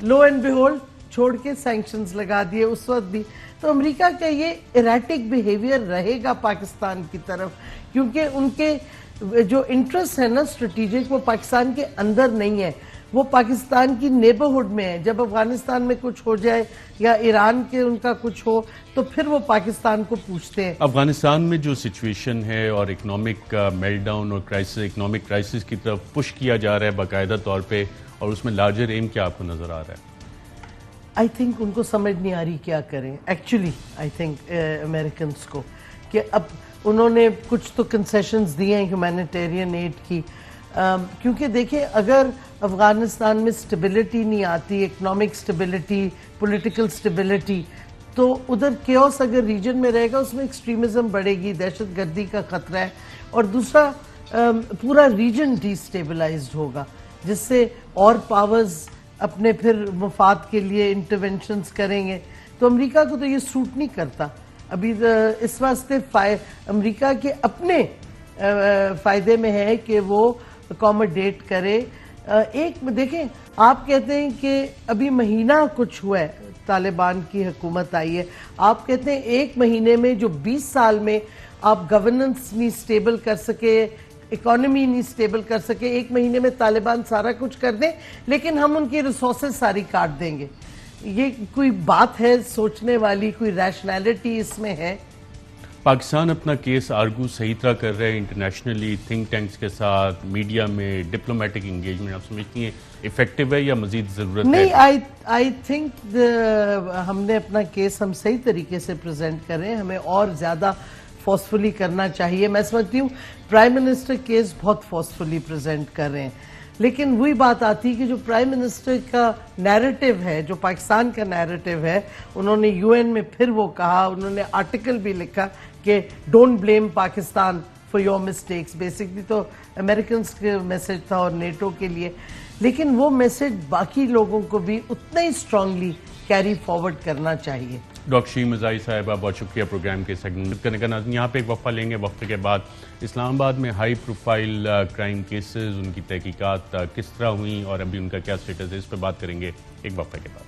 لو اینڈ بیہولڈ چھوڑ کے سینکشنز لگا دیے اس وقت بھی. تو امریکہ کا یہ ایریٹک بیہیویئر رہے گا پاکستان کی طرف, کیونکہ ان کے جو انٹرسٹ ہے نا اسٹریٹجک, وہ پاکستان کے اندر نہیں ہے, وہ پاکستان کی نیبرہڈ میں ہے. جب افغانستان میں کچھ ہو جائے یا ایران کے ان کا کچھ ہو تو پھر وہ پاکستان کو پوچھتے ہیں. افغانستان میں جو سچویشن ہے اور اکنامک میلٹ ڈاؤن اور کرائسس, اکنامک کرائسس کی طرف پش کیا جا رہا ہے باقاعدہ طور پہ, اور اس میں لارجر ایم کیا آپ کو نظر آ رہا ہے؟ آئی تھنک ان کو سمجھ نہیں آ رہی کیا کریں ایکچولی. آئی تھنک امریکنس کو کہ اب انہوں نے کچھ تو کنسیشنز دیے ہیں ہیومینیٹیرین ایڈ کی, کیونکہ دیکھیں اگر افغانستان میں سٹیبلٹی نہیں آتی, اکنامک سٹیبلٹی, پولیٹیکل سٹیبلٹی, تو ادھر کیوس اگر ریجن میں رہے گا اس میں ایکسٹریمزم بڑھے گی, دہشت گردی کا خطرہ ہے, اور دوسرا پورا ریجن ڈی سٹیبلائزڈ ہوگا, جس سے اور پاورز اپنے پھر مفاد کے لیے انٹرونشنز کریں گے. تو امریکہ کو تو یہ سوٹ نہیں کرتا. ابھی اس واسطے امریکہ کے اپنے فائدے میں ہے کہ وہ اکوموڈیٹ کرے. ایک دیکھیں آپ کہتے ہیں کہ ابھی مہینہ کچھ ہوا ہے طالبان کی حکومت آئی ہے, آپ کہتے ہیں 1 مہینے میں جو 20 سال میں آپ گورننس نہیں سٹیبل کر سکے, اکانومی نہیں سٹیبل کر سکے, 1 مہینے میں طالبان سارا کچھ کر دیں لیکن ہم ان کی ریسورسز ساری کاٹ دیں گے. یہ کوئی بات ہے سوچنے والی, کوئی ریشنالٹی اس میں ہے؟ پاکستان اپنا کیس آرگو صحیح طرح کر رہے ہیں انٹرنیشنلی, تھنک ٹینکس کے ساتھ, میڈیا میں, ڈپلومیٹک انگیجمنٹ, آپ سمجھتی ہیں افیکٹو ہے یا مزید ضرورت ہے؟ نہیں, آئی تھنک ہم نے اپنا کیس ہم صحیح طریقے سے پریزنٹ کریں, ہمیں اور زیادہ فورسفلی کرنا چاہیے. میں سمجھتی ہوں پرائم منسٹر کیس بہت فورسفلی پریزنٹ کر رہے ہیں, لیکن وہی بات آتی کہ جو پرائم منسٹر کا نیریٹو ہے, جو پاکستان کا نیریٹو ہے, انہوں نے UN میں پھر وہ کہا, انہوں نے آرٹیکل بھی لکھا کہ don't blame Pakistan for your mistakes. Basically تو امریکنز کے میسج تھا اور نیٹو کے لیے, لیکن وہ میسج باقی لوگوں کو بھی اتنا ہی اسٹرانگلی کیری فارورڈ کرنا چاہیے. ڈاکٹر شیریں مزاحی صاحبہ بہت شکریہ پروگرام کے سیگمنٹ کرنے کا. ناظرین یہاں پہ ایک وقفہ لیں گے, وقفے کے بعد اسلام آباد میں ہائی پروفائل کرائم کیسز, ان کی تحقیقات کس طرح ہوئیں اور ابھی ان کا کیا سٹیٹس ہے, اس پہ بات کریں گے ایک وقفے کے بعد.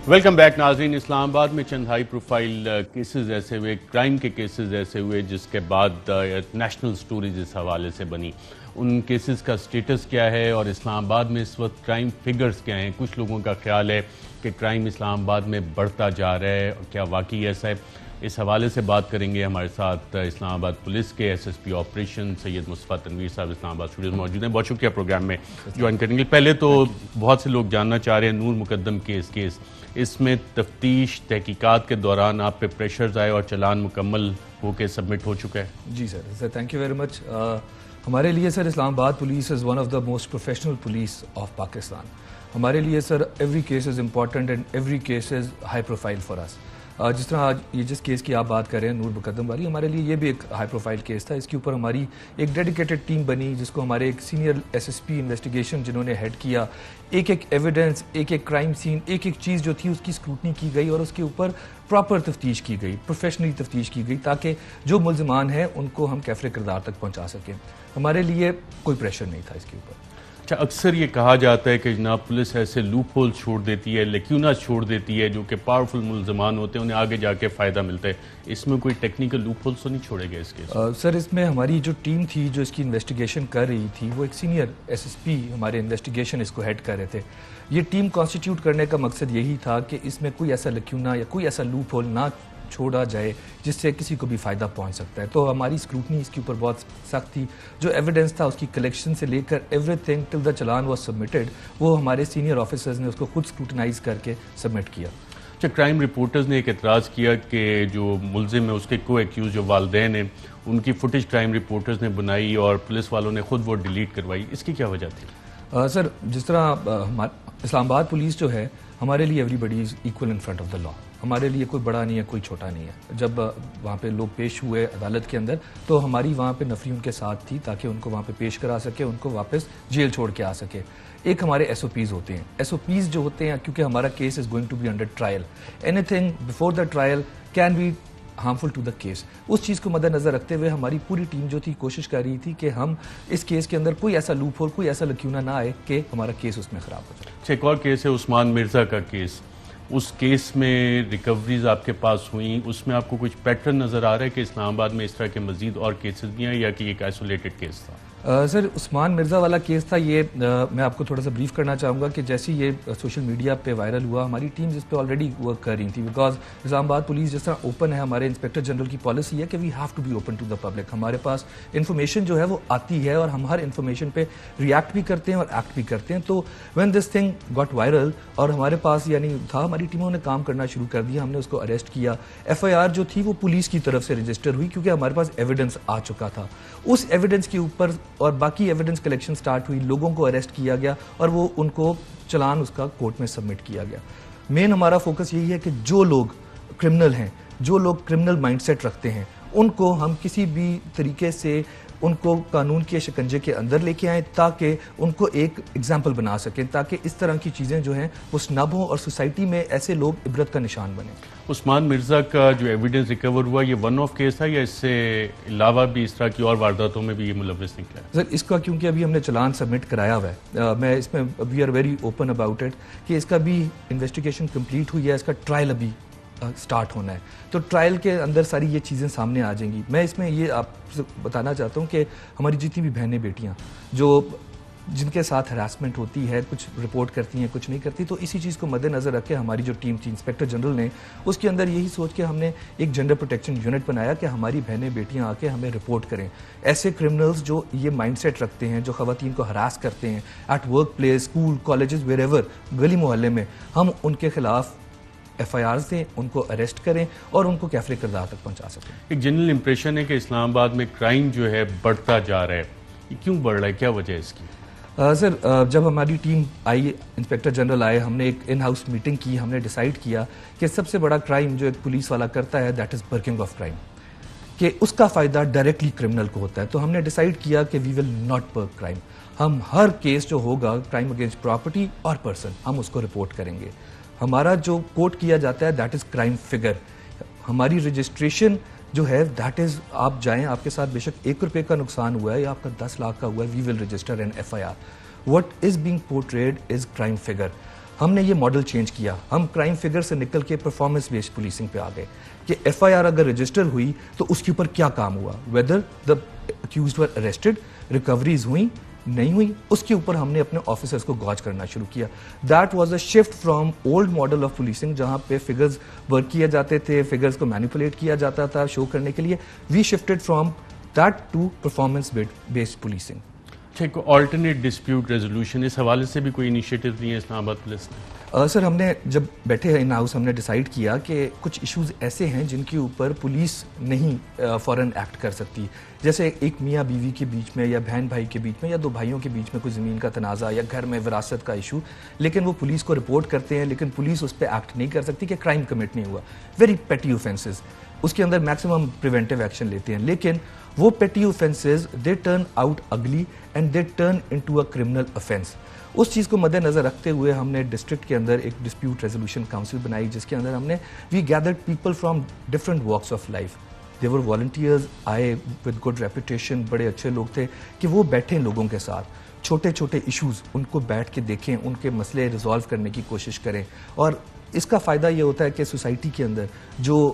ویلکم بیک ناظرین. اسلام آباد میں چند ہائی پروفائل کیسز ایسے ہوئے, کرائم کے کیسز ایسے ہوئے جس کے بعد نیشنل سٹوریز اس حوالے سے بنی. ان کیسز کا سٹیٹس کیا ہے اور اسلام آباد میں اس وقت کرائم فگرز کیا ہیں؟ کچھ لوگوں کا خیال ہے کہ کرائم اسلام آباد میں بڑھتا جا رہا ہے, کیا واقعی ایسا ہے؟ اس حوالے سے بات کریں گے. ہمارے ساتھ اسلام آباد پولیس کے SSP آپریشن سید مصطفیٰ تنویر صاحب اسلام آباد اسٹوڈیو موجود ہیں. بہت شکریہ پروگرام میں جوائن کرنے کے لیے. پہلے تو بہت سے لوگ جاننا چاہ رہے ہیں نور مقدم کیس, اس میں تفتیش تحقیقات کے دوران آپ پہ پریشرز آئے اور چلان مکمل ہو کے سبمٹ ہو چکا ہے؟ جی sir, thank you very much. ہمارے لیے sir Islamabad police is one of the most professional police of Pakistan. ہمارے لیے sir every case is important and every case is high profile for us. جس طرح آج یہ جس کیس کی آپ بات کر رہے ہیں نور مقدم والی, ہمارے لیے یہ بھی ایک ہائی پروفائل کیس تھا. اس کے اوپر ہماری ایک ڈیڈیکیٹڈ ٹیم بنی جس کو ہمارے ایک سینئر SSP انویسٹیگیشن جنہوں نے ہیڈ کیا. ایک ایویڈنس, ایک کرائم سین, ایک چیز جو تھی اس کی اسکروٹنی کی گئی اور اس کے اوپر پراپر تفتیش کی گئی, پروفیشنلی تفتیش کی گئی تاکہ جو ملزمان ہیں ان کو ہم کیفر کردار تک پہنچا سکیں. ہمارے لیے کوئی پریشر نہیں تھا اس کے اوپر. اچھا, اکثر یہ کہا جاتا ہے کہ جناب پولیس ایسے لوپ ہول چھوڑ دیتی ہے, لیکیونہ چھوڑ دیتی ہے جو کہ پاورفل ملزمان ہوتے ہیں, انہیں آگے جا کے فائدہ ملتا ہے. اس میں کوئی ٹیکنیکل لوپ ہولز تو نہیں چھوڑے گئے اس کے؟ سر اس میں ہماری جو ٹیم تھی جو اس کی انویسٹیگیشن کر رہی تھی وہ ایک سینئر SSP ہمارے انویسٹیگیشن اس کو ہیڈ کر رہے تھے. یہ ٹیم کانسٹیٹیوٹ کرنے کا مقصد یہی تھا کہ اس میں کوئی ایسا لیکیونہ یا کوئی ایسا لوپ ہول نہ چھوڑا جائے جس سے کسی کو بھی فائدہ پہنچ سکتا ہے. تو ہماری اسکروٹنی اس کے اوپر بہت سخت تھی. جو ایویڈنس تھا اس کی کلیکشن سے لے کر every thing till the challan was submitted, وہ ہمارے سینئر آفیسرز نے اس کو خود اسکروٹنائز کر کے سبمٹ کیا. اچھا, کرائم رپورٹرز نے ایک اعتراض کیا کہ جو ملزم ہے اس کے کو ایکیوز جو والدین ہیں ان کی فوٹیج کرائم رپورٹرز نے بنائی اور پولیس والوں نے خود وہ ڈیلیٹ کروائی. اس کی کیا وجہ تھی؟ سر جس طرح اسلام آباد پولیس جو ہے ہمارے لیے everybody is equal in front of the law. ہمارے لیے کوئی بڑا نہیں ہے, کوئی چھوٹا نہیں ہے. جب وہاں پہ لوگ پیش ہوئے عدالت کے اندر تو ہماری وہاں پہ نفری ان کے ساتھ تھی تاکہ ان کو وہاں پہ پیش کرا سکے, ان کو واپس جیل چھوڑ کے آ سکے. ایک ہمارے SOPs ہوتے ہیں. SOPs جو ہوتے ہیں کیونکہ ہمارا case is going to be under trial, anything before the trial can be harmful to the case. اس چیز کو مد نظر رکھتے ہوئے ہماری پوری ٹیم جو تھی کوشش کر رہی تھی کہ ہم اس کیس کے اندر کوئی ایسا لوپ ہول, کوئی ایسا لکیونہ نہ آئے کہ ہمارا کیس اس میں خراب ہو جائے. ایک اور کیس ہے عثمان مرزا کا کیس. اس کیس میں ریکوریز آپ کے پاس ہوئیں, اس میں آپ کو کچھ پیٹرن نظر آ رہا ہے کہ اسلام آباد میں اس طرح کے مزید اور کیسز بھی ہیں یا کہ ایک آئسولیٹڈ کیس تھا؟ سر عثمان مرزا والا کیس تھا یہ, میں آپ کو تھوڑا سا بریف کرنا چاہوں گا کہ جیسے یہ سوشل میڈیا پہ وائرل ہوا ہماری ٹیمز اس پہ آلریڈی ورک کر رہی تھی. بیکاز اسلام آباد پولیس جس طرح اوپن ہے, ہمارے انسپیکٹر جنرل کی پالیسی ہے کہ we have to be open to the public. ہمارے پاس انفارمیشن جو ہے وہ آتی ہے اور ہم ہر انفارمیشن پہ ریئیکٹ بھی کرتے ہیں اور ایکٹ بھی کرتے ہیں. تو when this thing got viral اور ہمارے پاس یعنی تھا, ہماری ٹیموں نے کام کرنا شروع کر دیا. ہم نے اس کو اریسٹ کیا. FIR جو تھی وہ پولیس کی طرف سے رجسٹر ہوئی کیونکہ ہمارے پاس ایویڈنس آ چکا تھا. اس ایویڈنس کے اوپر اور باقی ایویڈنس کلیکشن سٹارٹ ہوئی, لوگوں کو اریسٹ کیا گیا اور وہ ان کو چلان اس کا کورٹ میں سبمٹ کیا گیا. مین ہمارا فوکس یہی ہے کہ جو لوگ کرمنل ہیں, جو لوگ کرمنل مائنڈ سیٹ رکھتے ہیں, ان کو ہم کسی بھی طریقے سے ان کو قانون کے شکنجے کے اندر لے کے آئیں تاکہ ان کو ایک ایگزامپل بنا سکیں, تاکہ اس طرح کی چیزیں جو ہیں وہ سنب ہوں اور سوسائٹی میں ایسے لوگ عبرت کا نشان بنیں. عثمان مرزا کا جو ایویڈنس ریکور ہوا یہ ون آف کیس تھا یا اس سے علاوہ بھی اس طرح کی اور وارداتوں میں بھی یہ ملوث نکلا ہے؟ سر اس کا کیونکہ ابھی ہم نے چلان سبمٹ کرایا ہوا ہے, میں اس میں we are very open about it کہ اس کا بھی انویسٹیگیشن کمپلیٹ ہوئی ہے, اس کا ٹرائل ابھی سٹارٹ ہونا ہے, تو ٹرائل کے اندر ساری یہ چیزیں سامنے آ جائیں گی. میں اس میں یہ آپ سے بتانا چاہتا ہوں کہ ہماری جتنی بھی بہنیں بیٹیاں جو جن کے ساتھ ہراسمنٹ ہوتی ہے, کچھ رپورٹ کرتی ہیں کچھ نہیں کرتی, تو اسی چیز کو مد نظر رکھ کے ہماری جو ٹیم تھی انسپیکٹر جنرل نے اس کے اندر یہی سوچ کے ہم نے ایک جنڈر پروٹیکشن یونٹ بنایا کہ ہماری بہنیں بیٹیاں آ کے ہمیں رپورٹ کریں. ایسے کرمنلز جو یہ مائنڈ سیٹ رکھتے ہیں, جو خواتین کو ہراس کرتے ہیں at workplace, school, colleges, wherever, گلی محلے میں, ہم ان کے خلاف ایف آئی آرز دیں, ان کو اریسٹ کریں اور ان کو کیفر کردار تک پہنچا سکیں. ایک جنرل امپریشن ہے کہ اسلام آباد میں کرائم جو ہے بڑھتا جا رہا ہے, یہ کیوں بڑھ رہا ہے, کیا وجہ ہے اس کی؟ سر جب ہماری ٹیم آئی, انسپیکٹر جنرل آئے, ہم نے ایک ان ہاؤس میٹنگ کی, ہم نے ڈیسائیڈ کیا کہ سب سے بڑا کرائم جو ایک پولیس والا کرتا ہے دیٹ از برکنگ آف کرائم, کہ اس کا فائدہ ڈائریکٹلی کرمنل کو ہوتا ہے. تو ہم نے ڈیسائیڈ کیا کہ وی ول ناٹ برک کرائم, ہم ہر کیس جو ہوگا کرائم اگینسٹ پراپرٹی اور پرسن ہم اس کو رپورٹ کریں گے. ہمارا جو کوٹ کیا جاتا ہے دیٹ از کرائم فگر, ہماری رجسٹریشن جو ہے دیٹ از, آپ جائیں آپ کے ساتھ بے شک 1 روپے کا نقصان ہوا ہے یا آپ کا 10 لاکھ کا ہوا ہے, we will register an F I R. What is being portrayed as crime figure. ہم نے یہ ماڈل چینج کیا, ہم کرائم فگر سے نکل کے پرفارمنس بیسڈ پولیسنگ پہ آ گئے کہ ایف آئی آر اگر رجسٹر ہوئی تو اس کے اوپر کیا کام ہوا, whether the accused were arrested, recoveries ہوئیں نہیں ہوئی, اس کے اوپر ہم نے اپنے آفیسرز کو گوج کرنا شروع کیا. That was a shift from old model of policing جہاں پہ فگرز ورک کیے جاتے تھے, فگرز کو مینیپولیٹ کیا جاتا تھا شو کرنے کے لیے. We shifted from that to performance based policing. اچھا, آلٹرنیٹ ڈسپیوٹ ریزولوشن, اس حوالے سے بھی کوئی انیشیٹو نہیں ہے اسلام آباد پولیس نے؟ سر ہم نے جب بیٹھے ان ہاؤس ہم نے ڈیسائیڈ کیا کہ کچھ ایشوز ایسے ہیں جن کے اوپر پولیس نہیں فوراً ایکٹ کر سکتی, جیسے ایک میاں بیوی کے بیچ میں یا بہن بھائی کے بیچ میں یا 2 بھائیوں کے بیچ میں کوئی زمین کا تنازع یا گھر میں وراثت کا ایشو, لیکن وہ پولیس کو رپورٹ کرتے ہیں لیکن پولیس اس پہ ایکٹ نہیں کر سکتی کہ کرائم کمٹ نہیں ہوا, ویری پیٹی اوفینسز, اس کے اندر میکسیمم پریونٹیو ایکشن لیتے ہیں, لیکن وہ petty offences they turn out ugly and they turn into a criminal offence. اس چیز کو مد نظر رکھتے ہوئے ہم نے ڈسٹرکٹ کے اندر ایک ڈسپیوٹ ریزولوشن کاؤنسل بنائی جس کے اندر ہم نے we gathered people from different walks of life. They were volunteers آئے ود گڈ ریپوٹیشن, بڑے اچھے لوگ تھے کہ وہ بیٹھیں لوگوں کے ساتھ, چھوٹے چھوٹے ایشوز ان کو بیٹھ کے دیکھیں, ان کے مسئلے ریزالو کرنے کی کوشش کریں. اور اس کا فائدہ یہ ہوتا ہے کہ سوسائٹی کے اندر جو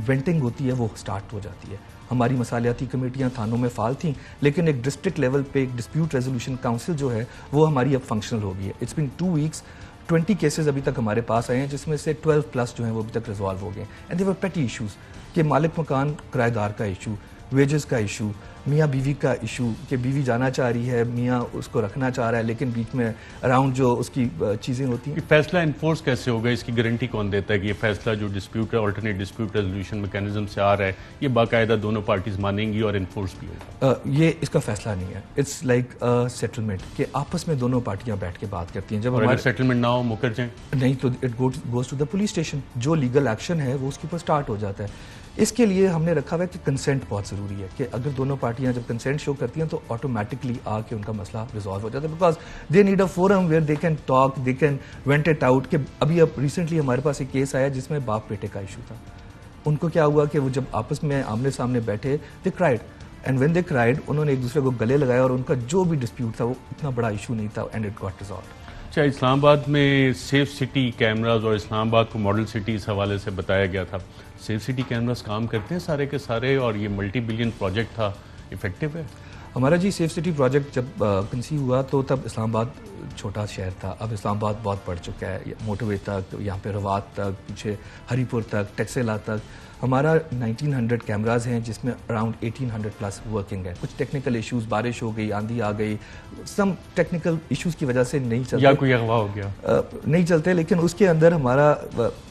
وینٹنگ ہوتی ہے وہ سٹارٹ ہو جاتی ہے. ہماری مصالحاتی کمیٹیاں تھانوں میں فعال تھیں, لیکن ایک ڈسٹرکٹ لیول پہ ایک ڈسپیوٹ ریزولوشن کاؤنسل جو ہے وہ ہماری اب فنکشنل ہو گئی ہے. اٹس بین 2 weeks, 20 کیسز ابھی تک ہمارے پاس آئے ہیں جس میں سے 12+ جو ہیں وہ ابھی تک ریزالو ہو گئے. اینڈ دے ور پیٹی ایشوز کہ مالک مکان کرایہ دار کا ایشو, ویجز کا ایشو, میاں بیوی کا ایشو کہ بیوی جانا چاہ رہی ہے, میاں اس کو رکھنا چاہ رہا ہے, لیکن بیچ میں اراؤنڈ جو اس کی چیزیں ہوتی ہیں. فیصلہ انفورس کیسے ہوگا, اس کی گارنٹی کون دیتا ہے کہ یہ فیصلہ جو ڈسپیوٹ ہے آلٹرنیٹ ڈسپیوٹ ریزولوشن میکینزم سے آ رہا ہے یہ باقاعدہ دونوں پارٹیز مانیں گی اور انفورس بھی ہوگا؟ یہ اس کا فیصلہ نہیں ہے, اٹس لائک سیٹلمنٹ کہ آپس میں دونوں پارٹیاں بیٹھ کے بات کرتی ہیں. جب ہمارے سیٹلمنٹ نہ ہو, مکر جائیں, نہیں تو it goes to the police station, جو لیگل ایکشن ہے وہ اس کے اوپر اسٹارٹ ہو جاتا ہے. اس کے لیے ہم نے رکھا ہوا ہے کہ کنسنٹ بہت ضروری ہے, کہ اگر دونوں پارٹیاں جب کنسنٹ شو کرتی ہیں تو آٹومیٹکلی آ کے ان کا مسئلہ ریزالو ہو جاتا ہے, because they need a forum where they can talk, they can went it out. کہ ابھی ریسنٹلی ہمارے پاس ایک کیس آیا جس میں باپ بیٹے کا ایشو تھا. ان کو کیا ہوا کہ وہ جب آپس میں آمنے سامنے بیٹھے they cried, and when they cried انہوں نے ایک دوسرے کو گلے لگایا اور ان کا جو بھی ڈسپیوٹ تھا وہ اتنا بڑا ایشو نہیں تھا, اینڈ اٹ گاٹ ریزالوڈ. اچھا, اسلام آباد میں سیف سٹی کیمراز اور اسلام آباد کو ماڈل سٹی اس حوالے سے بتایا گیا تھا, سیف سٹی کیمراز کام کرتے ہیں سارے کے سارے, اور یہ ملٹی بلین پروجیکٹ تھا, افیکٹو ہے ہمارا؟ جی سیف سٹی پروجیکٹ جب کنسیو ہوا تو تب اسلام آباد چھوٹا شہر تھا, اب اسلام آباد بہت بڑھ چکا ہے, موٹر وے تک, یہاں پہ روات تک, پیچھے ہری پور تک, ٹیکسلا تک. ہمارا 1900 کیمراز ہیں جس میں اراؤنڈ 1800+ ورکنگ ہے. کچھ ٹیکنیکل ایشوز, بارش ہو گئی, آندھی آ گئی, سم ٹیکنیکل ایشوز کی وجہ سے نہیں چلتے, یا کوئی اغوا ہو گیا نہیں چلتے, لیکن اس کے اندر ہمارا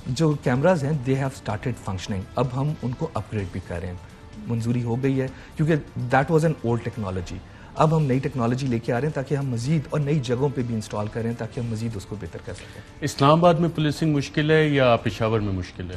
جو کیمراز ہیں دے ہیو اسٹارٹیڈ فنکشننگ. اب ہم ان کو اپ گریڈ بھی کر رہے ہیں, منظوری ہو گئی ہے کیونکہ that was an old technology. اب ہم نئی ٹیکنالوجی لے کے آ رہے ہیں تاکہ ہم مزید اور نئی جگہوں پہ بھی انسٹال کریں تاکہ ہم مزید اس کو بہتر کر سکیں. اسلام آباد میں پولیسنگ مشکل ہے یا پشاور میں مشکل ہے؟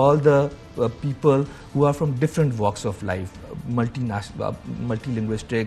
all the people who are from different walks of life, multilinguistic,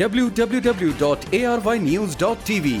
www.arYnews.tv।